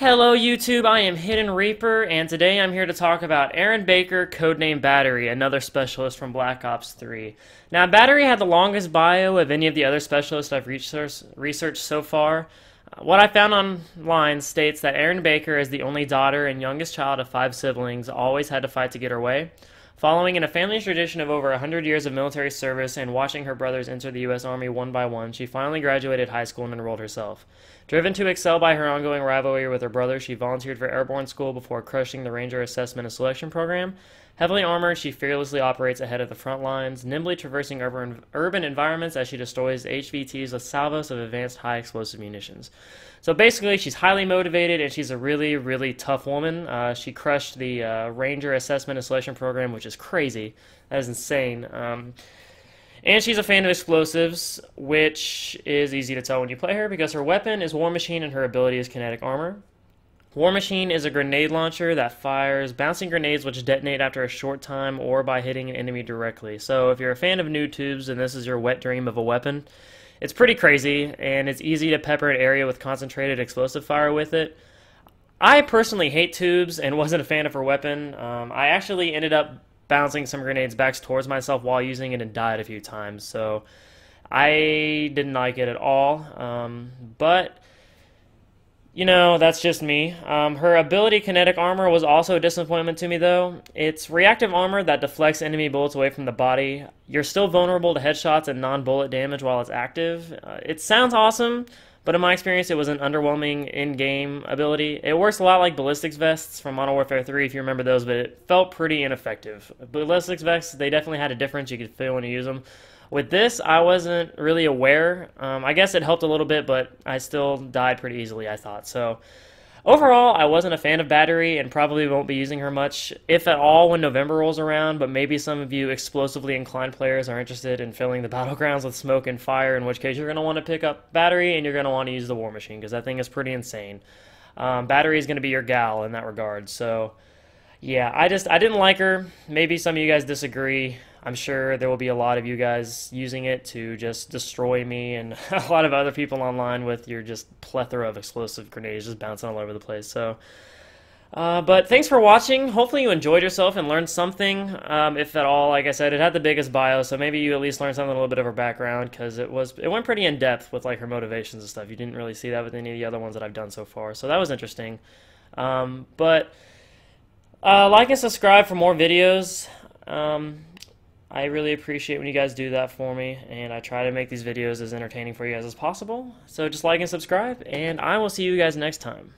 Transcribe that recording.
Hello YouTube, I am Hidden Reaper, and today I'm here to talk about Aaron Baker, codename Battery, another specialist from Black Ops 3. Now, Battery had the longest bio of any of the other specialists I've researched so far. What I found online states that Aaron Baker is the only daughter and youngest child of 5 siblings, always had to fight to get her way. Following in a family tradition of over 100 years of military service and watching her brothers enter the U.S. Army one by one, she finally graduated high school and enrolled herself. Driven to excel by her ongoing rivalry with her brother, she volunteered for airborne school before crushing the Ranger Assessment and Selection Program. Heavily armored, she fearlessly operates ahead of the front lines, nimbly traversing urban environments as she destroys HVTs with salvos of advanced high-explosive munitions. So basically, she's highly motivated, and she's a really, really tough woman. She crushed the Ranger Assessment and Selection Program, which is crazy. That is insane. And she's a fan of explosives, which is easy to tell when you play her, because her weapon is War Machine and her ability is kinetic armor. War Machine is a grenade launcher that fires bouncing grenades which detonate after a short time or by hitting an enemy directly. So if you're a fan of noob tubes and this is your wet dream of a weapon, it's pretty crazy, and it's easy to pepper an area with concentrated explosive fire with it. I personally hate tubes and wasn't a fan of her weapon. I actually ended up bouncing some grenades back towards myself while using it and died a few times, so I didn't like it at all. But you know, that's just me. Her ability, Kinetic Armor, was also a disappointment to me, though. It's reactive armor that deflects enemy bullets away from the body. You're still vulnerable to headshots and non-bullet damage while it's active. It sounds awesome, but in my experience, it was an underwhelming in-game ability. It works a lot like Ballistics Vests from Modern Warfare 3, if you remember those, but it felt pretty ineffective. Ballistics Vests, they definitely had a difference. You could feel when you use them. With this, I wasn't really aware. I guess it helped a little bit, but I still died pretty easily, I thought. So, overall, I wasn't a fan of Battery and probably won't be using her much, if at all, when November rolls around, but maybe some of you explosively inclined players are interested in filling the battlegrounds with smoke and fire, in which case you're going to want to pick up Battery and you're going to want to use the War Machine, because that thing is pretty insane. Battery is going to be your gal in that regard, so yeah, I didn't like her. Maybe some of you guys disagree. I'm sure there will be a lot of you guys using it to just destroy me and a lot of other people online with your just plethora of explosive grenades just bouncing all over the place. So, but thanks for watching. Hopefully you enjoyed yourself and learned something, if at all. Like I said, it had the biggest bio, so maybe you at least learned something, a little bit of her background, because it went pretty in depth with like her motivations and stuff. You didn't really see that with any of the other ones that I've done so far, so that was interesting. But like and subscribe for more videos. I really appreciate when you guys do that for me, and I try to make these videos as entertaining for you guys as possible. So just like and subscribe, and I will see you guys next time.